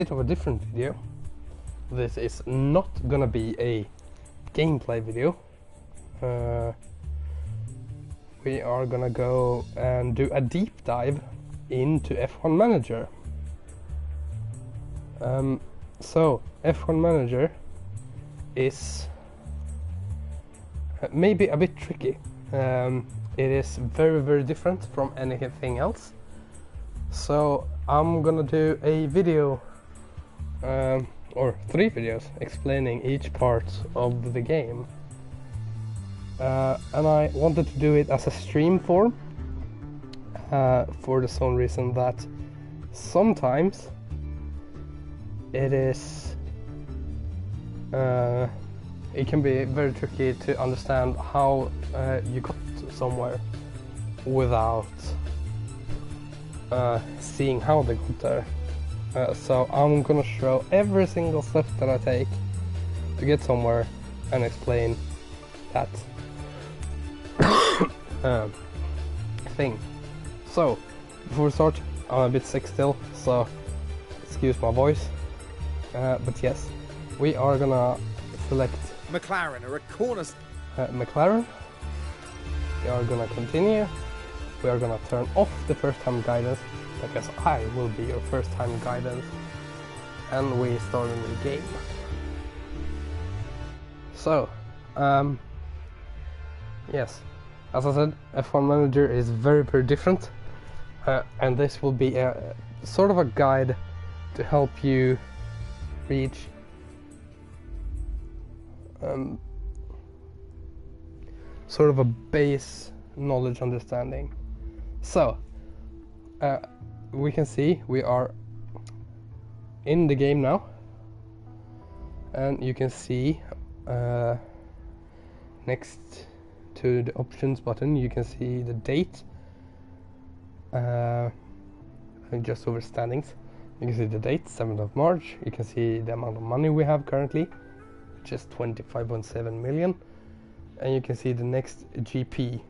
bit of a different video. This is not gonna be a gameplay video. We are gonna go and do a deep dive into F1 Manager. So F1 Manager is maybe a bit tricky. It is very different from anything else. So I'm gonna do a video or 3 videos explaining each part of the game. And I wanted to do it as a stream form for the sole reason that sometimes it is it can be very tricky to understand how you got somewhere without seeing how they got there. So I'm gonna show every single step that I take to get somewhere and explain that thing. So before we start, I'm a bit sick still, so excuse my voice. But yes, we are gonna select McLaren are a corner. McLaren. We are gonna continue. We are gonna turn off the first time guidance because I will be your first time guidance, and we start in the game. So, yes, as I said, F1 Manager is very different, and this will be a sort of a guide to help you reach sort of a base knowledge understanding. So we can see we are in the game now, and you can see next to the options button you can see the date, and just over standings you can see the date, 7th of March. You can see the amount of money we have currently, which is 25.7 million, and you can see the next GP,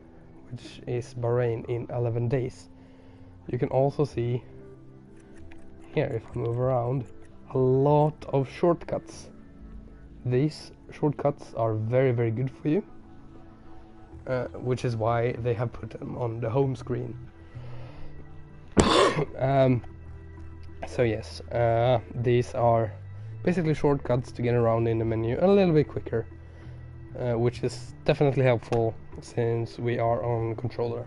which is Bahrain, in 11 days. You can also see here, if I move around, a lot of shortcuts. These shortcuts are very good for you, which is why they have put them on the home screen. So yes, these are basically shortcuts to get around in the menu a little bit quicker, which is definitely helpful since we are on controller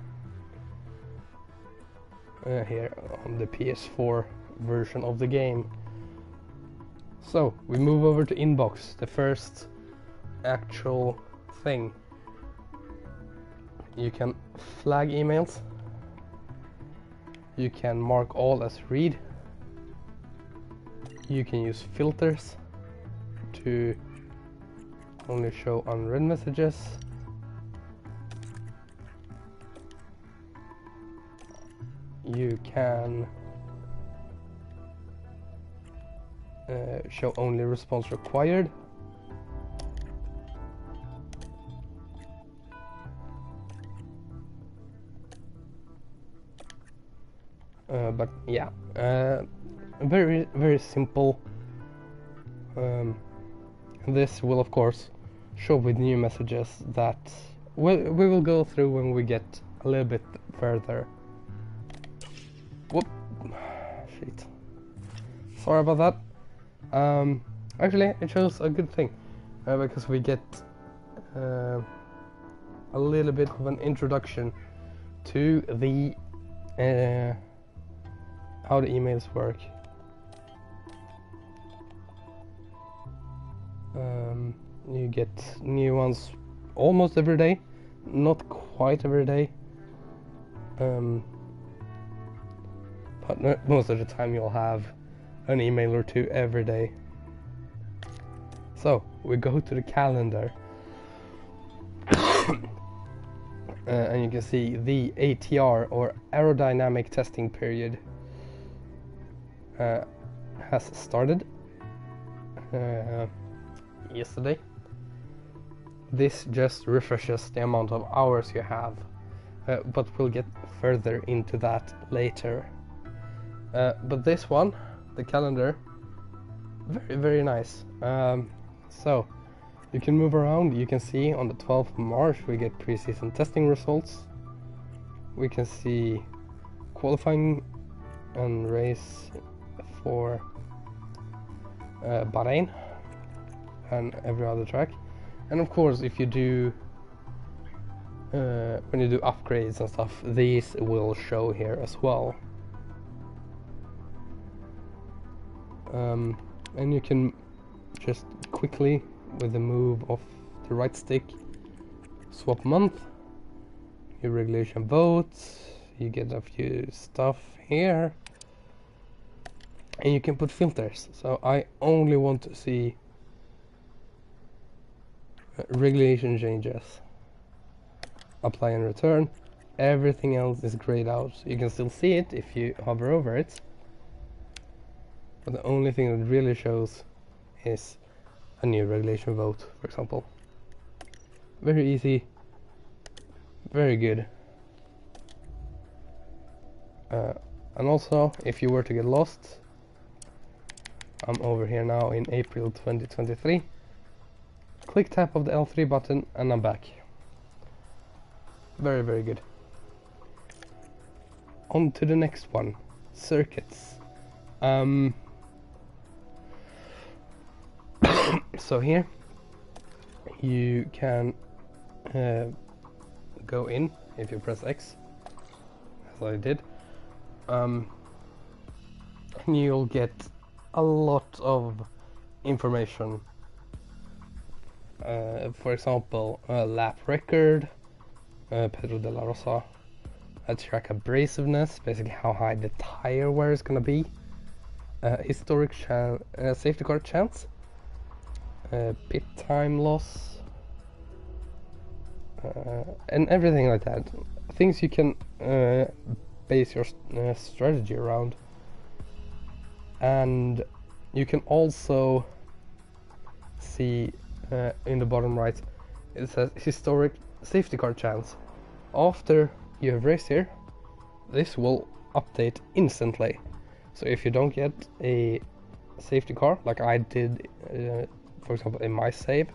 here on the PS4 version of the game. So we move over to inbox, the first actual thing. You can flag emails, you can mark all as read, you can use filters to only show unread messages, you can show only response required, but yeah, very simple. This will of course show with new messages that we will go through when we get a little bit further. Whoop, shit, sorry about that. Actually it shows a good thing, because we get a little bit of an introduction to the how the emails work. You get new ones almost every day, not quite every day, but most of the time you'll have an email or 2 every day. So we go to the calendar, and you can see the ATR, or aerodynamic testing period, has started yesterday. This just refreshes the amount of hours you have, but we'll get further into that later. But this one, the calendar, very, very nice. So you can move around. You can see on the 12th of March we get pre-season testing results. We can see qualifying and race for Bahrain and every other track. And of course, if you do when you do upgrades and stuff, these will show here as well. And you can just quickly, with the move of the right stick, swap month, your regulation votes, you get a few stuff here, and you can put filters. So I only want to see regulation changes. Apply and return. Everything else is grayed out. You can still see it if you hover over it, but the only thing that really shows is a new regulation vote, for example. Very easy, very good. And also, if you were to get lost, I'm over here now in April 2023. Click tap of the L3 button and I'm back. Very, very good. On to the next one, circuits. So here you can go in if you press X, as I did, and you'll get a lot of information. For example, lap record, Pedro de la Rosa, track abrasiveness, basically how high the tire wear is gonna be, historic safety car chance, pit time loss, and everything like that. Things you can base your strategy around. And you can also see in the bottom right, it says historic safety car chance. After you have raced here, this will update instantly. So if you don't get a safety car, like I did, for example, in my save,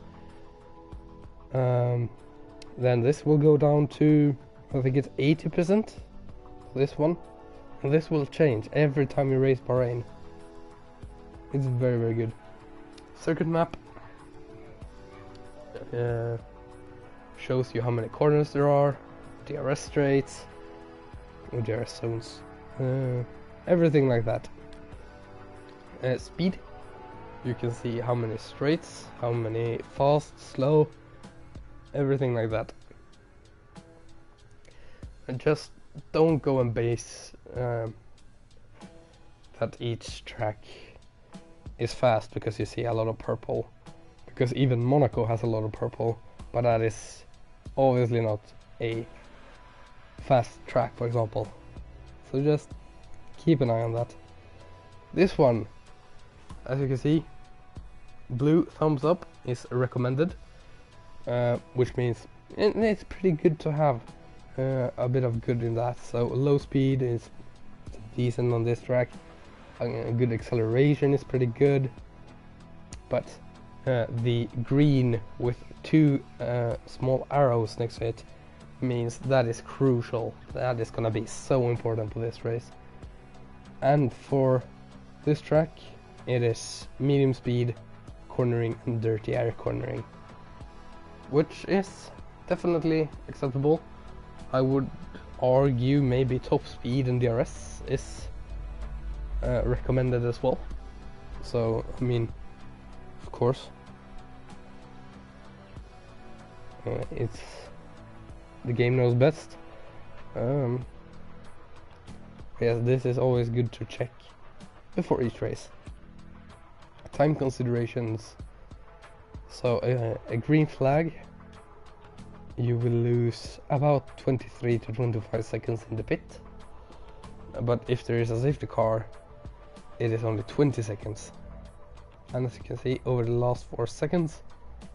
then this will go down to, I think it's 80%, this one, and this will change every time you race Bahrain. It's very, very good. Circuit map shows you how many corners there are, DRS straights, DRS zones, everything like that. Speed, you can see how many straights, how many fast, slow, everything like that. And just don't go and base that each track is fast because you see a lot of purple, because even Monaco has a lot of purple, but that is obviously not a fast track, for example. So just keep an eye on that. This one, as you can see, blue thumbs up is recommended, which means it's pretty good to have a bit of good in that. So low speed is decent on this track, a good acceleration is pretty good, but the green with two small arrows next to it means that is crucial. That is gonna be so important for this race. And for this track, it is medium speed cornering and dirty air cornering, which is definitely acceptable. I would argue maybe top speed and DRS is recommended as well. So I mean, of course, it's the game knows best. Yes, this is always good to check before each race. Time considerations. So a green flag, you will lose about 23 to 25 seconds in the pit, but if there is a safety car, it is only 20 seconds. And as you can see, over the last 4 seasons,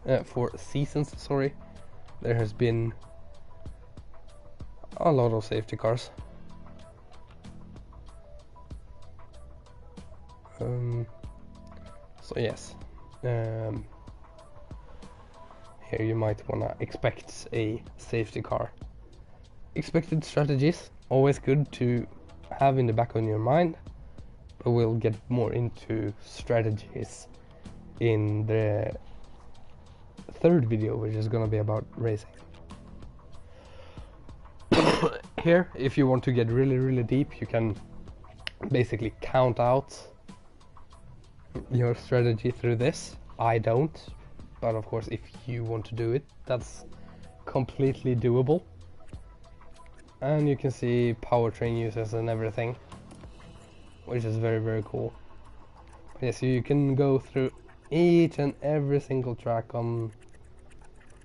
there has been a lot of safety cars. So yes, here you might wanna expect a safety car. Expected strategies, always good to have in the back of your mind, but we'll get more into strategies in the third video, which is gonna be about racing. Here, if you want to get really deep, you can basically count out your strategy through this. I don't, but of course if you want to do it, that's completely doable. And you can see powertrain uses and everything, which is very cool. Yes, you can go through each and every single track on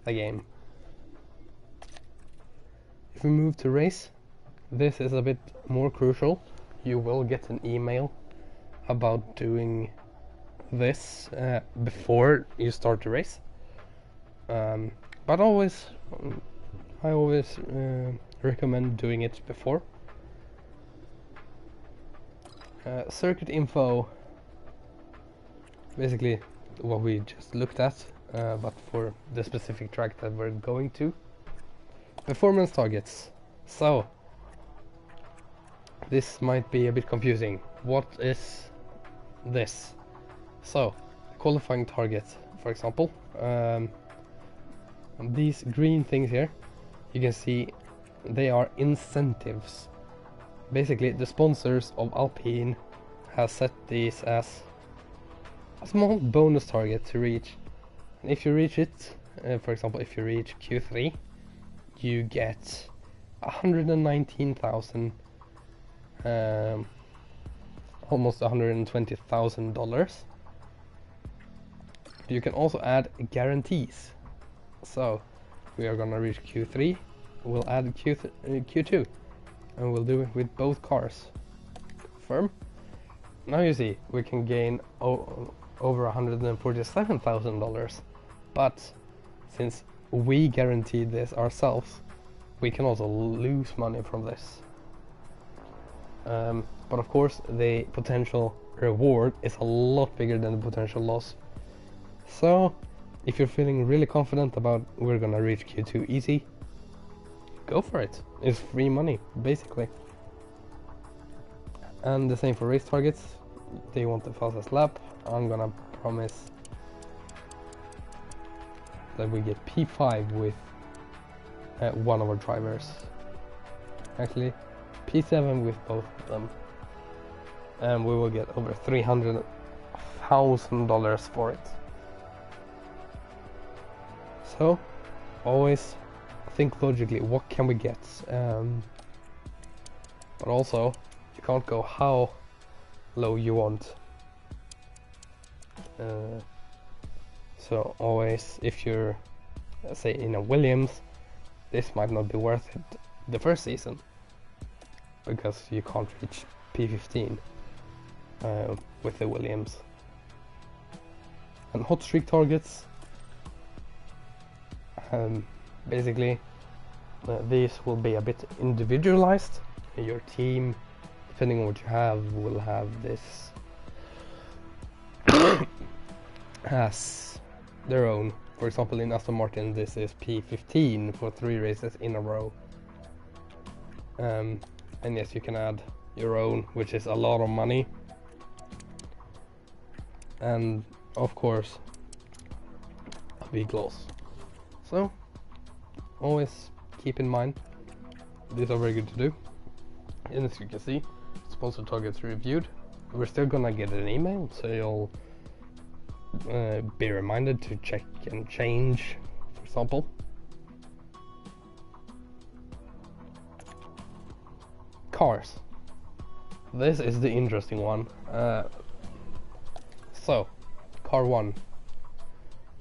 the game. If we move to race, this is a bit more crucial. You will get an email about doing this before you start the race. But I always recommend doing it before. Circuit info, basically what we just looked at, but for the specific track that we're going to. Performance targets. So this might be a bit confusing. What is this? So qualifying target, for example, these green things here, you can see they are incentives. Basically the sponsors of Alpine have set these as a small bonus target to reach. And if you reach it, for example if you reach Q3, you get 119,000, almost $120,000. You can also add guarantees. So we are gonna reach Q3, we'll add Q2, and we'll do it with both cars. Confirm. Now you see we can gain over $147,000, but since we guaranteed this ourselves, we can also lose money from this. But of course the potential reward is a lot bigger than the potential loss. So if you're feeling really confident about we're gonna reach Q2 easy, go for it. It's free money basically. And the same for race targets. They want the fastest lap. I'm gonna promise that we get P5 with one of our drivers. Actually P7 with both of them, and we will get over $300,000 for it. So always think logically, what can we get? But also you can't go how low you want. So always, if you're say in a Williams, this might not be worth it the first season, because you can't reach P15 with the Williams. And hot streak targets, basically these will be a bit individualized. Your team, depending on what you have, will have this as their own. For example, in Aston Martin this is P15 for 3 races in a row. And yes, you can add your own, which is a lot of money. And of course a big loss. So always keep in mind, these are very good to do. And as you can see, sponsor targets reviewed. We're still gonna get an email, so you'll be reminded to check and change, for example. Cars. This is the interesting one. So, car 1.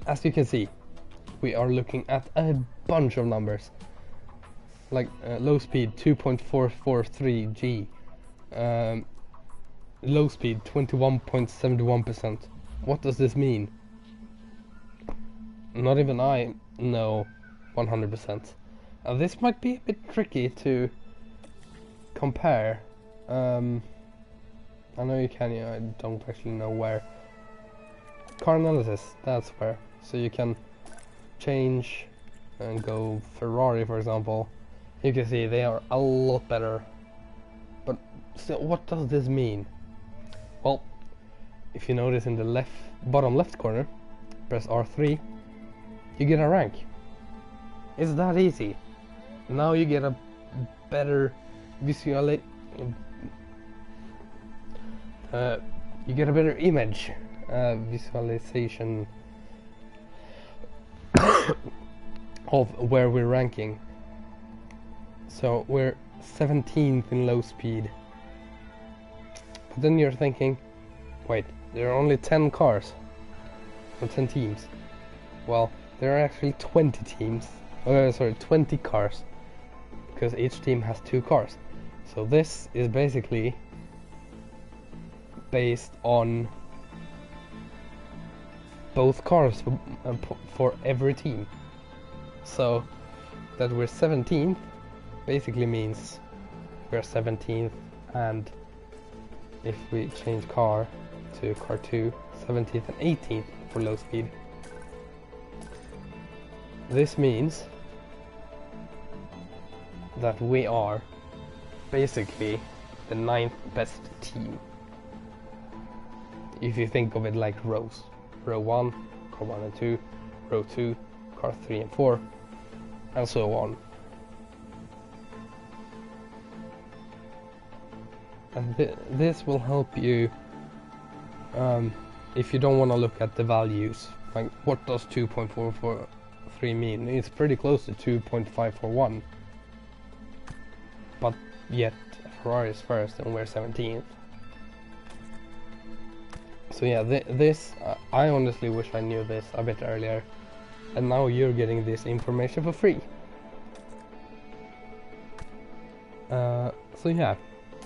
As you can see, we are looking at a bunch of numbers. Like low speed 2.443 G. Low speed 21.71%. What does this mean? Not even I know 100%. This might be a bit tricky to compare. I know you can, I don't actually know where car analysis, that's where. So you can change and go Ferrari, for example. You can see they are a lot better. But still, what does this mean? Well, if you notice in the bottom left corner, press R3, you get a rank. It's that easy. Now you get a better visualization. You get a better image visualization of where we're ranking. So we're 17th in low speed. But then you're thinking, wait, there are only 10 cars or 10 teams. Well, there are actually 20 teams. 20 cars, because each team has 2 cars. So this is basically based on both cars for every team. So that we're 17th basically means we're 17th, and if we change car to car 2, 17th and 18th for low speed. This means that we are basically the 9th best team. If you think of it like rows. Row 1, car 1 and 2, row 2, car 3 and 4, and so on. And this will help you if you don't want to look at the values. Like, what does 2.443 mean? It's pretty close to 2.541. But yet, Ferrari is first and we're 17th. So yeah, this I honestly wish I knew this a bit earlier, and now you're getting this information for free. So yeah,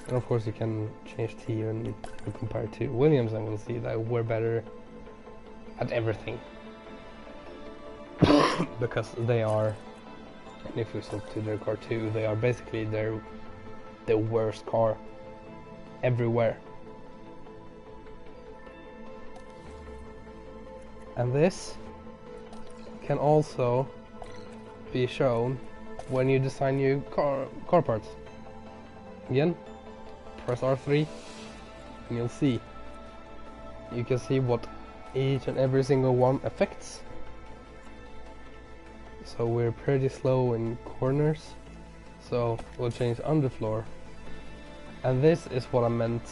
and of course you can change tier and compare to Williams, and we'll see that we're better at everything. Because they are, and if we swap to their car 2, they are basically the worst car everywhere. And this can also be shown when you design new car parts. Again, press R3 and you'll see. You can see what each and every single one affects. So we're pretty slow in corners, so we'll change underfloor. And this is what I meant,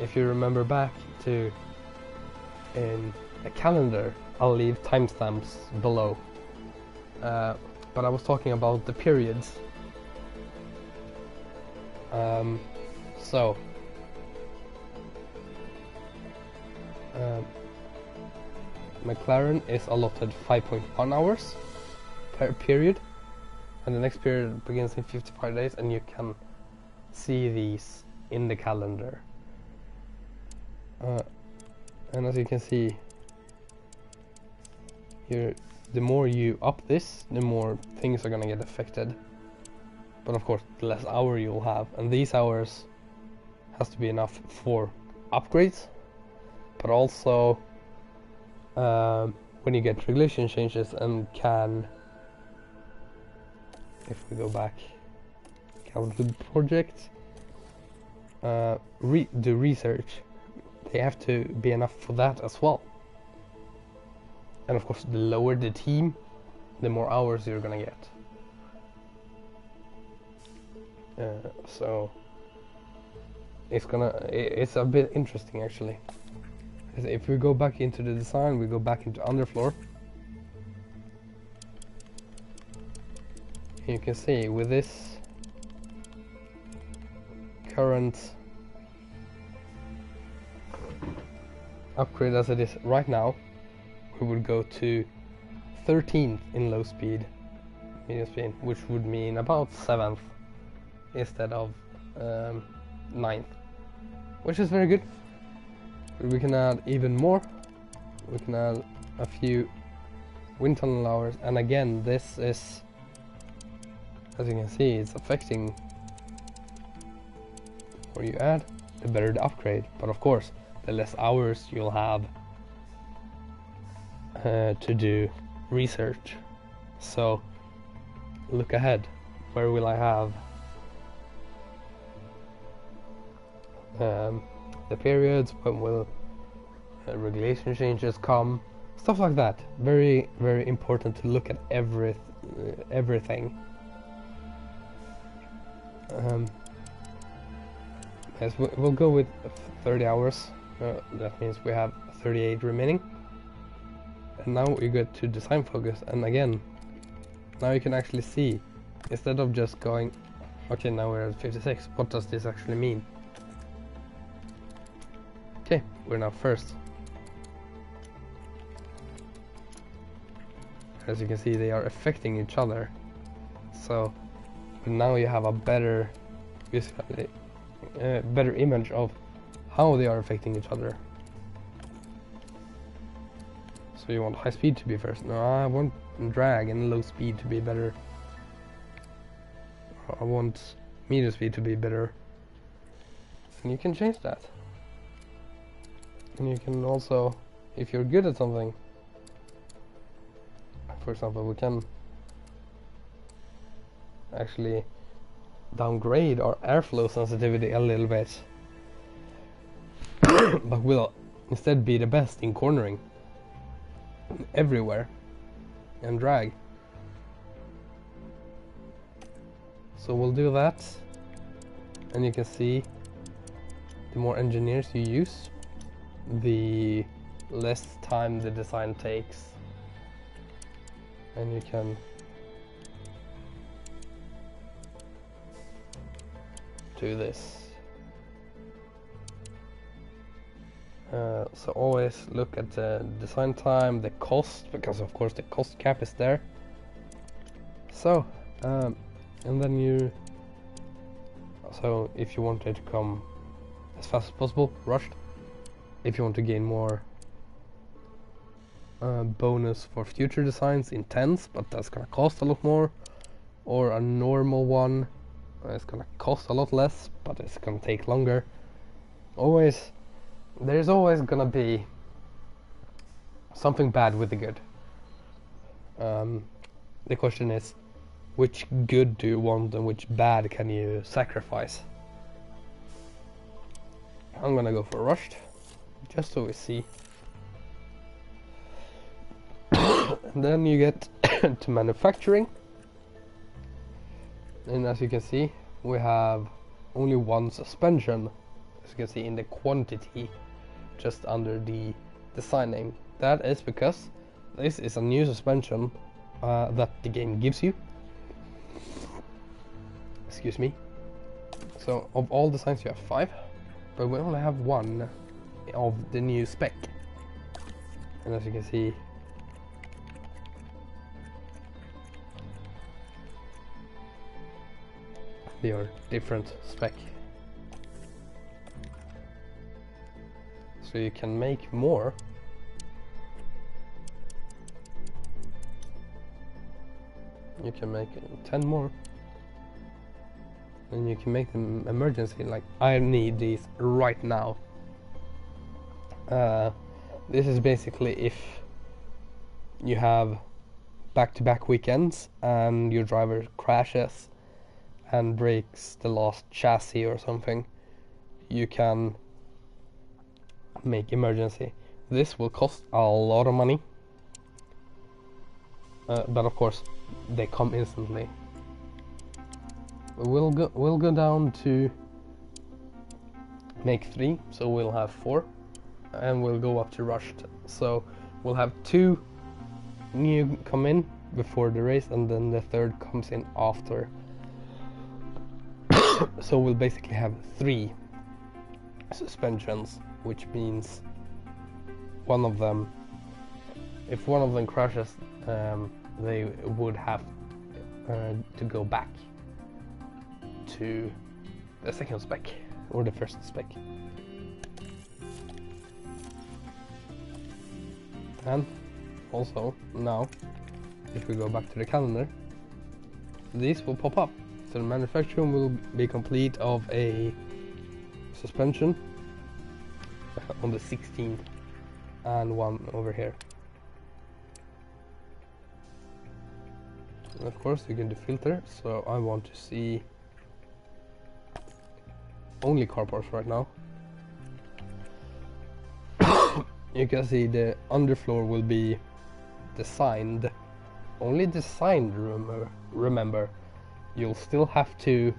if you remember back to in a calendar. I'll leave timestamps below, but I was talking about the periods. McLaren is allotted 5.1 hours per period, and the next period begins in 55 days, and you can see these in the calendar. And as you can see here, the more you up this, the more things are gonna get affected. But of course, the less hour you'll have, and these hours has to be enough for upgrades, but also when you get regulation changes and can, if we go back, calendar project, do research. They have to be enough for that as well. And of course, the lower the team, the more hours you're gonna get. So it's a bit interesting actually. If we go back into the design, we go back into underfloor. You can see with this current upgrade as it is right now, we would go to 13th in low speed, medium speed, which would mean about 7th instead of 9th, which is very good. We can add even more. We can add a few wind tunnel hours, and again, this is, as you can see, it's affecting the more you add, the better the upgrade. But of course, the less hours you'll have to do research. So look ahead. Where will I have the periods? When will regulation changes come? Stuff like that. Very, very important to look at everything. Yes, we'll go with 30 hours. That means we have 38 remaining. And now we get to design focus, and again, now you can actually see, instead of just going, okay, now we're at 56, what does this actually mean? Okay, we're now first. As you can see, they are affecting each other. So now you have a better image of how they are affecting each other. So you want high speed to be first. No, I want drag and low speed to be better. I want medium speed to be better. And you can change that. And you can also, if you're good at something, for example, we can actually downgrade our airflow sensitivity a little bit. But we'll instead be the best in cornering everywhere and drag. So we'll do that, and you can see the more engineers you use, the less time the design takes, and you can do this. So always look at the design time, the cost, because of course the cost cap is there. So, and then so if you want it to come as fast as possible, rushed. If you want to gain more bonus for future designs, intense, but that's gonna cost a lot more. Or a normal one, it's gonna cost a lot less, but it's gonna take longer. There's always gonna be something bad with the good. The question is, which good do you want and which bad can you sacrifice? I'm gonna go for rushed, just so we see. And then you get to manufacturing. And as you can see, we have only one suspension, as you can see in the quantity, just under the design name. That is because this is a new suspension that the game gives you. Excuse me. So of all designs you have 5, but we only have 1 of the new spec. And as you can see, they are different spec. So you can make more. You can make 10 more. And you can make them emergency, like I need these right now. This is basically if you have back-to-back weekends and your driver crashes and breaks the last chassis or something, you can make emergency. This will cost a lot of money, but of course they come instantly. We'll go down to make 3, so we'll have 4, and we'll go up to rushed. So we'll have 2 new come in before the race, and then the 3rd comes in after. So we'll basically have 3 suspensions, which means one of them, if one of them crashes, they would have to go back to the second spec or the first spec. And also now, if we go back to the calendar, these will pop up. So the manufacturing will be complete of a suspension on the 16th and one over here. And of course you can do filter, so I want to see only car parts right now. You can see the underfloor will be designed, only designed, remember. You'll still have to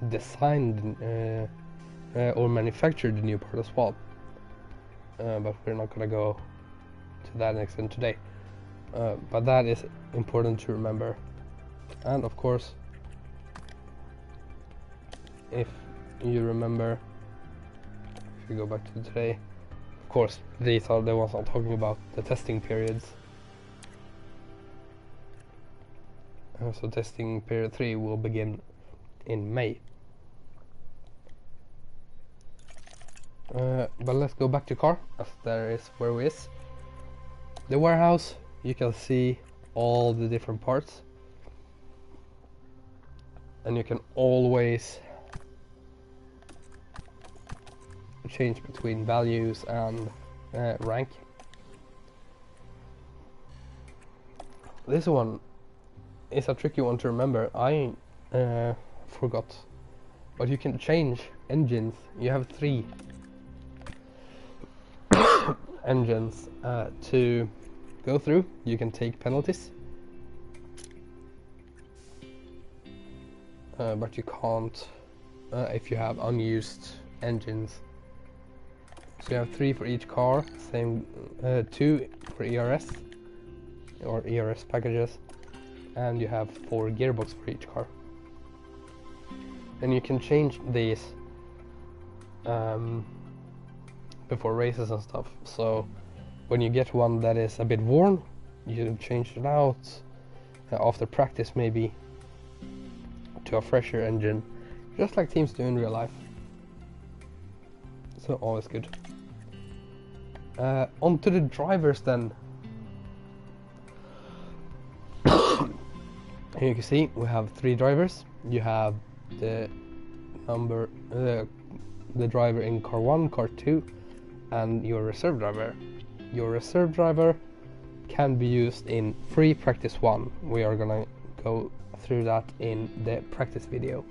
design or manufacture the new part as well. But we're not gonna go to that extent today. But that is important to remember. And of course, if you remember, if you go back to today, of course these are the ones I'm talking about, the testing periods. So testing period 3 will begin in May. But let's go back to car, as there is where we is. The warehouse, you can see all the different parts, and you can always change between values and rank. This one is a tricky one to remember. I forgot, but you can change engines. You have 3 engines to go through. You can take penalties, but you can't if you have unused engines. So you have 3 for each car, same 2 for ERS or ERS packages, and you have 4 gearbox for each car. And you can change these before races and stuff. So when you get one that is a bit worn, you change it out after practice, maybe to a fresher engine, just like teams do in real life. So always good. Onto the drivers then. Here you can see we have 3 drivers. You have the number, the driver in car 1, car 2, and your reserve driver. Your reserve driver can be used in free practice 1. We are gonna go through that in the practice video.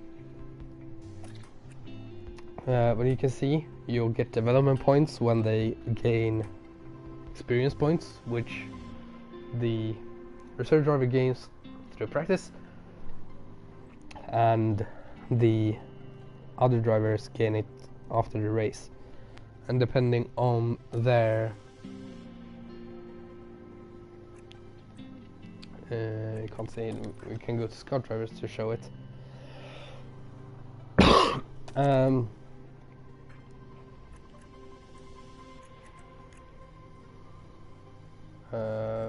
But you can see you'll get development points when they gain experience points, which the reserve driver gains through practice, and the other drivers gain it after the race. And depending on their you can't see it, we can go to squad drivers to show it.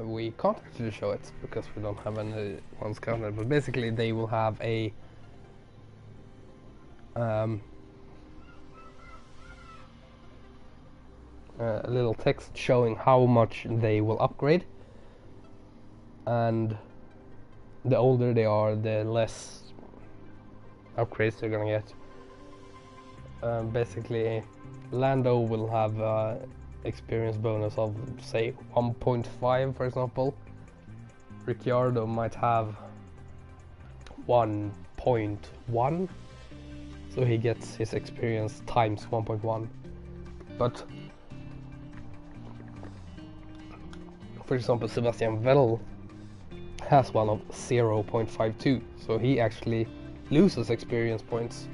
We can't actually show it because we don't have any ones counted, but basically they will have a little text showing how much they will upgrade, and the older they are, the less upgrades they're gonna get. Basically, Lando will have experience bonus of say 1.5, for example. Ricciardo might have 1.1, so he gets his experience times 1.1. But for example, Sebastian Vettel has one of 0.52, so he actually loses experience points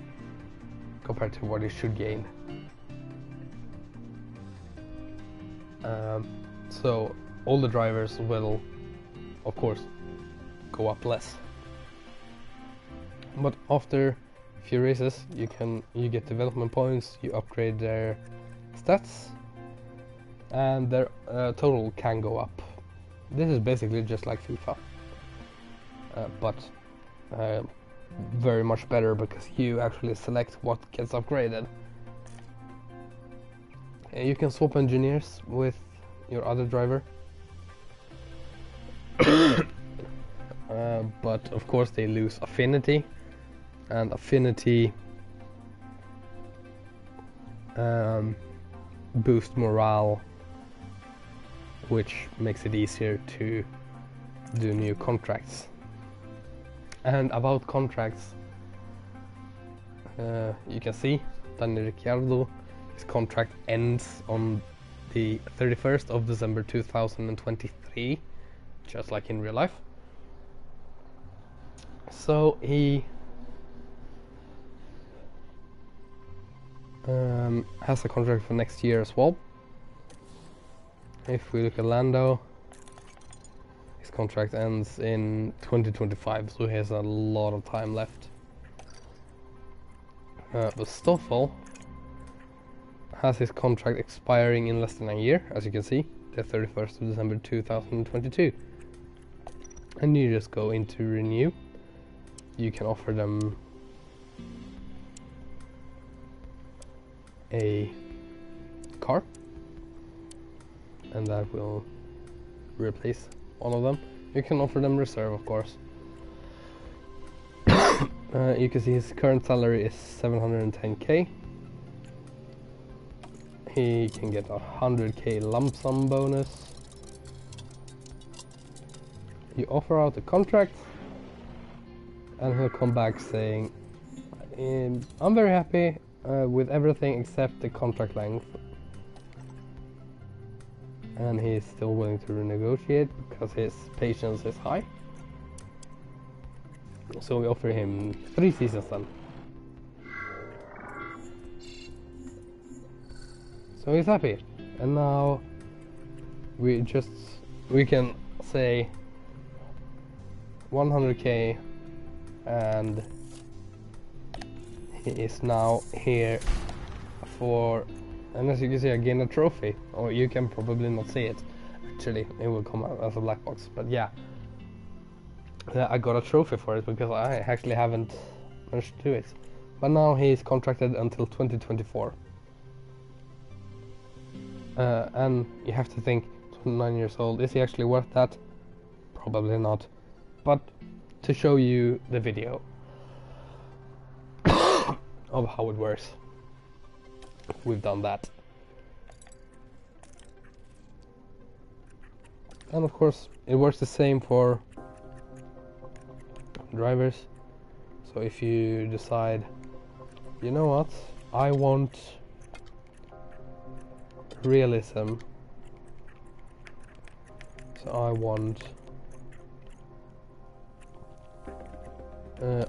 compared to what he should gain. So all the drivers will, of course, go up less. But after a few races, you get development points, you upgrade their stats, and their total can go up. This is basically just like FIFA, but very much better because you actually select what gets upgraded. You can swap engineers with your other driver, but of course they lose affinity, and affinity boost morale which makes it easier to do new contracts. And about contracts, you can see Daniel Ricciardo, his contract ends on the 31st of December 2023, just like in real life. So he has a contract for next year as well. If we look at Lando, his contract ends in 2025, so he has a lot of time left. But Stoffel has his contract expiring in less than a year, as you can see, the 31st of December 2022. And you just go into renew. You can offer them a car, and that will replace all of them. You can offer them reserve, of course. You can see his current salary is 710k. He can get a 100k lump sum bonus. You offer out the contract, and he'll come back saying, I'm very happy with everything except the contract length. And he's still willing to renegotiate because his patience is high. So we offer him 3 seasons then. So he's happy. And now we can say 100k, and he is now here for, and as you can see, I gained a trophy. Or you can probably not see it. Actually, it will come out as a black box. But yeah, I got a trophy for it because I actually haven't managed to do it. But now he's contracted until 2024. And you have to think, 29 years old, is he actually worth that? Probably not. But to show you the video of how it works, we've done that. And of course it works the same for drivers. So if you decide, you know what, I want realism, so I want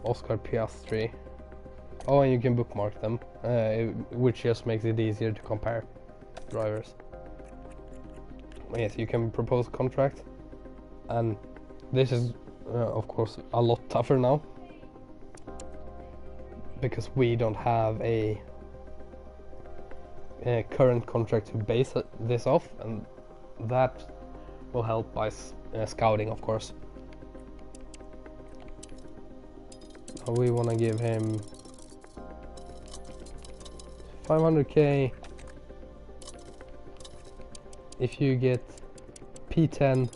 Oscar Piastri. Oh, and you can bookmark them, which just makes it easier to compare drivers. Yes, you can propose a contract, and this is of course a lot tougher now because we don't have a current contract to base this off, and that will help by scouting, of course. So we want to give him 500k. If you get P10,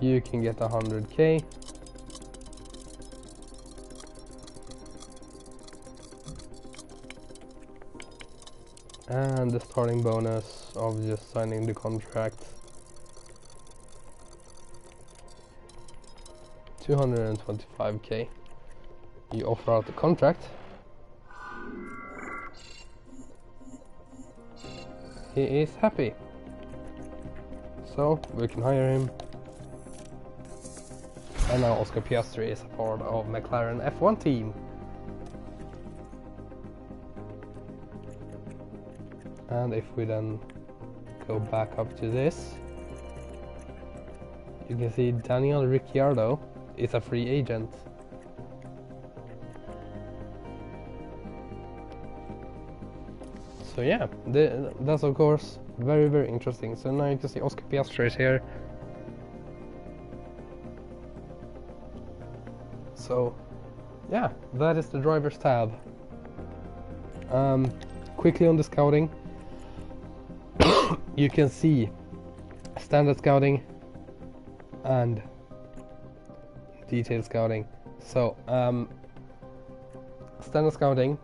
you can get 100k. And the starting bonus of just signing the contract, 225k. You offer out the contract. He is happy. So we can hire him. And now Oscar Piastri is a part of McLaren F1 team. And if we then go back up to this, you can see Daniel Ricciardo is a free agent. So yeah, that's of course very, very interesting. So now you can see Oscar Piastri is here. So yeah, that is the drivers tab. Quickly on the scouting, you can see standard scouting and detailed scouting. So standard scouting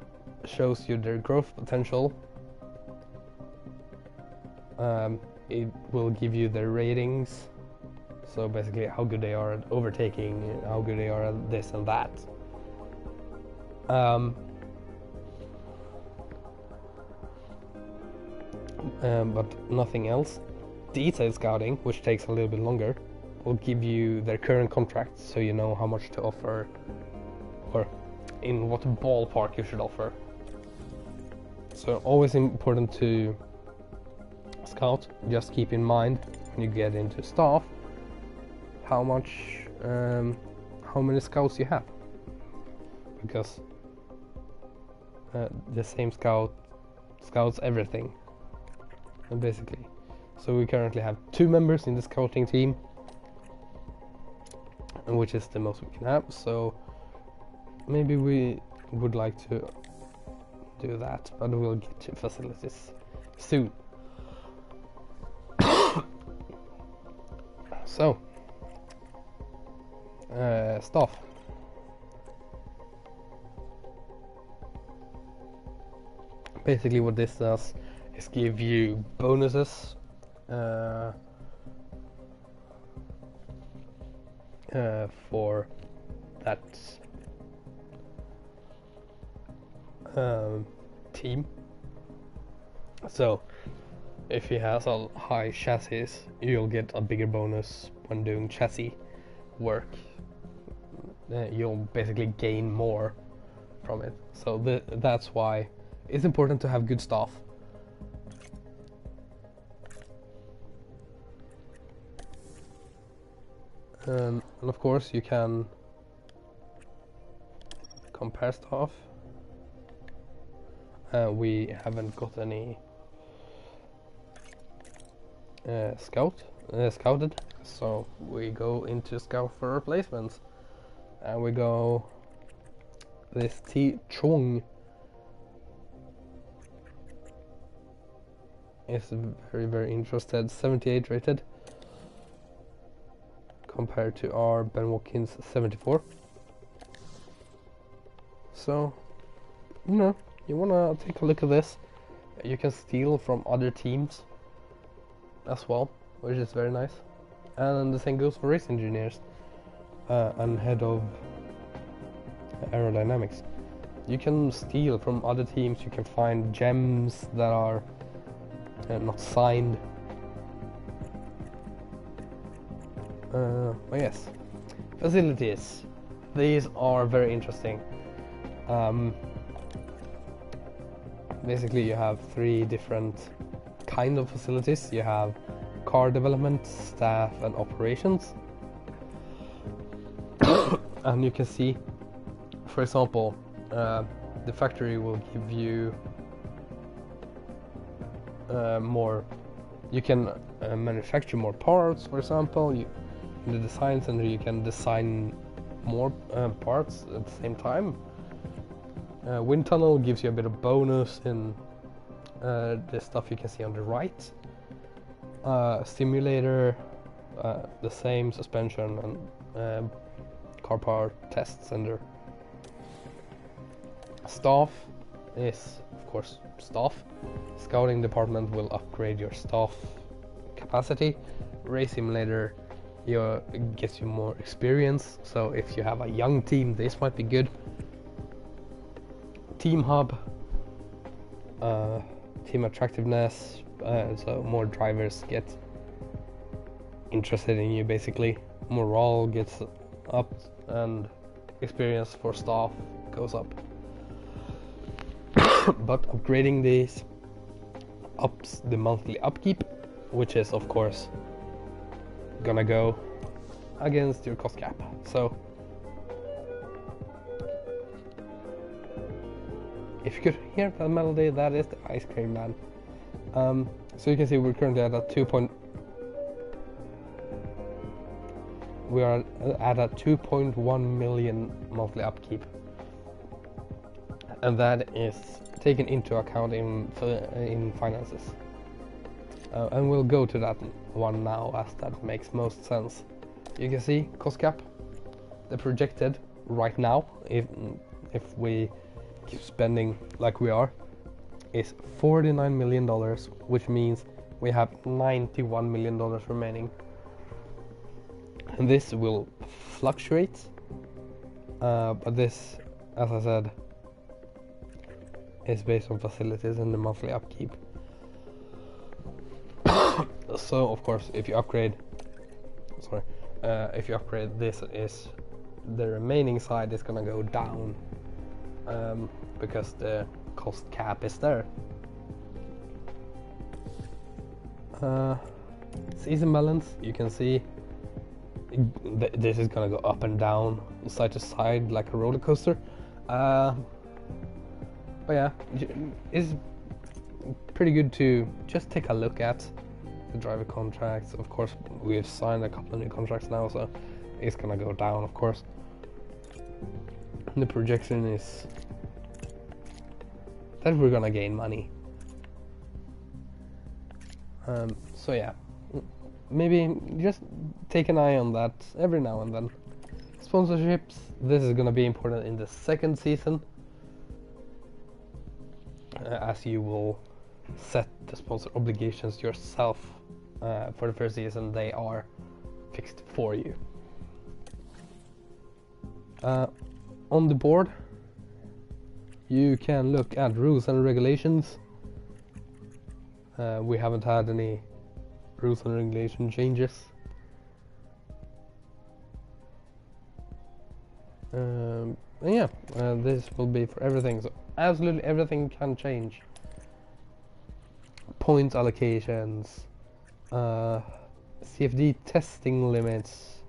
shows you their growth potential. it will give you their ratings. So basically how good they are at overtaking, how good they are at this and that. But nothing else. Detailed scouting, which takes a little bit longer, will give you their current contracts, so you know how much to offer, or in what ballpark you should offer. So always important to scout. Just keep in mind when you get into staff how many scouts you have, because the same scouts everything, basically. So we currently have 2 members in the scouting team, which is the most we can have. So maybe we would like to do that, but we'll get to facilities soon. So staff. Basically what this does is give you bonuses for that team. So if he has a high chassis, you'll get a bigger bonus when doing chassis work. You'll basically gain more from it. So that's why it's important to have good staff. And of course you can compare stuff. We haven't got any scouted, so we go into scout for replacements, and we go this Chung is very interested, 78 rated compared to our Ben Watkins 74. So you wanna take a look at this. You can steal from other teams as well, which is very nice. And the same goes for race engineers and head of aerodynamics. You can steal from other teams. You can find gems that are not signed. But yes, facilities. These are very interesting. Basically you have 3 different kind of facilities. You have car development, staff and operations. And you can see, for example, the factory will give you more. You can manufacture more parts, for example. In the design center you can design more parts at the same time. Wind tunnel gives you a bit of bonus in the stuff you can see on the right. Simulator, the same, suspension and car power test center. Staff is of course staff. Scouting department will upgrade your staff capacity. Race simulator gets you more experience, so if you have a young team this might be good. Team hub, team attractiveness, so more drivers get interested in you, basically. Morale gets up and experience for staff goes up. But upgrading these ups the monthly upkeep, which is of course gonna go against your cost cap. So if you could hear that melody, that is the Ice Cream Man. So you can see we're currently at a 2.1 million monthly upkeep, and that is taken into account in finances. And we'll go to that one now, as that makes most sense. You can see cost cap, the projected right now, if we keep spending like we are, is $49 million, which means we have $91 million remaining. And this will fluctuate, but this, as I said, is based on facilities and the monthly upkeep. So of course, if you upgrade, this, is the remaining side is gonna go down, because the cost cap is there. Season balance, you can see this is gonna go up and down, side to side, like a roller coaster. But yeah, it's pretty good to just take a look at the driver contracts. Of course, we've signed a couple of new contracts now, so it's gonna go down, of course. The projection is that we're gonna gain money. So yeah, maybe just take an eye on that every now and then. Sponsorships, this is gonna be important in the second season, as you will set the sponsor obligations yourself. For the first season, they are fixed for you. On the board, you can look at rules and regulations. We haven't had any rules and regulation changes. Yeah, this will be for everything, so absolutely everything can change. Points allocations, CFD testing limits.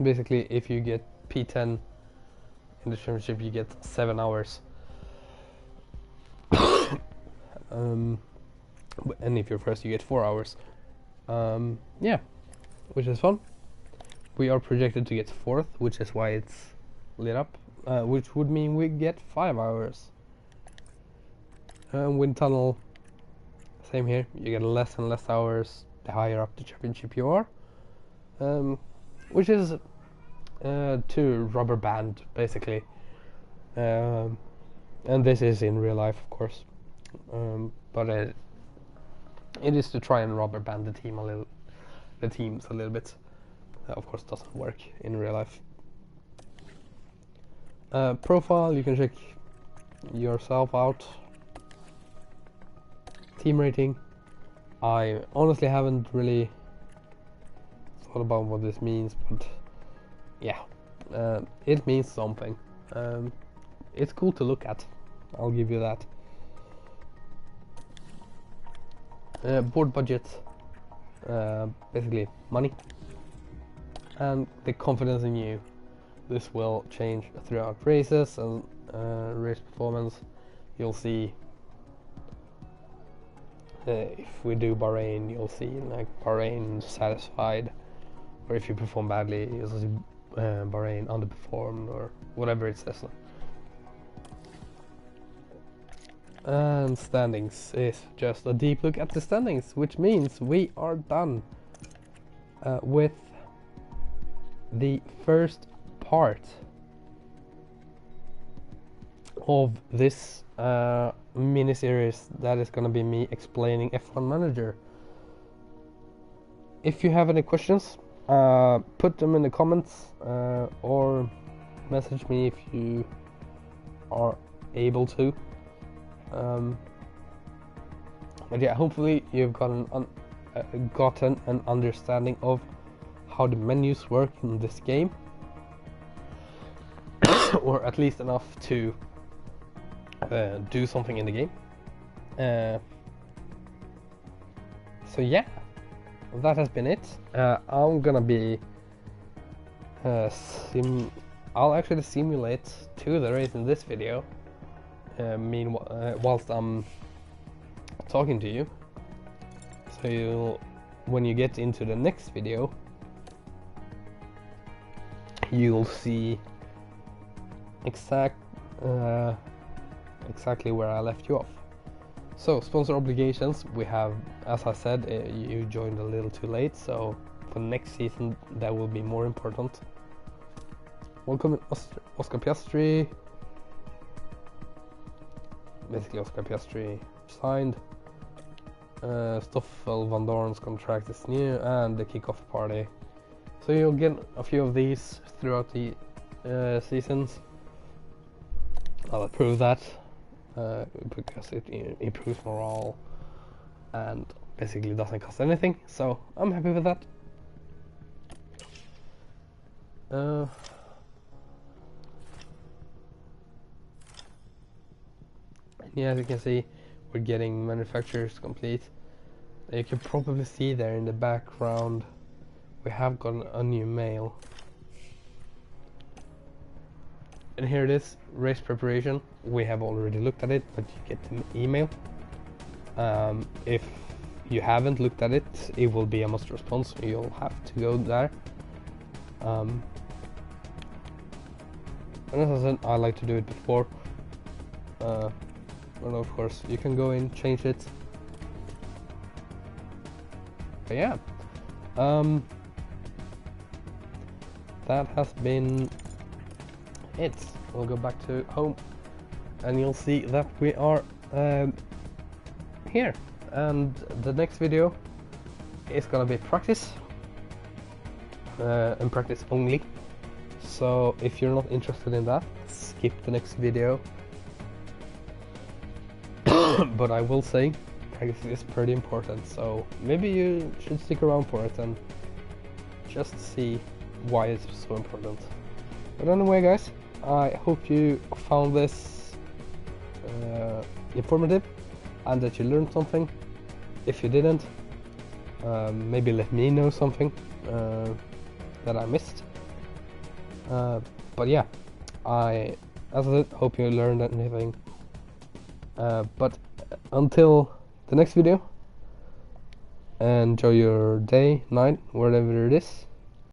Basically, if you get P10 in the championship, you get 7 hours. And if you're first, you get 4 hours. Yeah, which is fun. We are projected to get 4th, which is why it's lit up, which would mean we get 5 hours. Wind tunnel, same here. You get less and less hours the higher up the championship you are, which is to rubber band basically. And this is in real life, of course, but it is to try and rubber band the teams a little bit. Of course, doesn't work in real life. Profile, you can check yourself out. Team rating, I honestly haven't really thought about what this means, but yeah, it means something. It's cool to look at, I'll give you that. Board budget, basically money, and the confidence in you. This will change throughout races and race performance. You'll see, if we do Bahrain, you'll see like Bahrain satisfied, or if you perform badly, you'll see Bahrain underperformed, or whatever it says. And standings is just a deep look at the standings, which means we are done with the first part of this mini-series that is going to be me explaining F1 Manager. If you have any questions, put them in the comments, or message me if you are able to. But yeah, hopefully you've gotten an understanding of how the menus work in this game, or at least enough to do something in the game. So yeah, that has been it. I'm gonna be I'll actually simulate to the race in this video, meanwhile whilst I'm talking to you, so when you get into the next video, you'll see exactly where I left you off. So sponsor obligations, we have, as I said, you joined a little too late, so for next season that will be more important. Welcome Oscar Piastri. Basically Oscar Piastri signed. Stoffel Van Dorn's contract is new, and the kickoff party. So you'll get a few of these throughout the seasons. I'll approve that because it improves morale and basically doesn't cost anything. So I'm happy with that. Yeah, as you can see, we're getting manufacturers complete. You can probably see there in the background we have got a new mail. And here it is, race preparation. We have already looked at it, but you get an email. If you haven't looked at it, it will be a must response, so you'll have to go there. And as I said, I like to do it before. And of course, you can go in, change it. But yeah, that has been it. We'll go back to home, and you'll see that we are here. And the next video is gonna be practice, and practice only. So if you're not interested in that, skip the next video. But I will say, practice is pretty important, so maybe you should stick around for it and just see why it's so important. But anyway, guys, I hope you found this informative and that you learned something. If you didn't, maybe let me know something that I missed. But yeah, as I said, hope you learned anything. But until the next video, enjoy your day, night, wherever it is.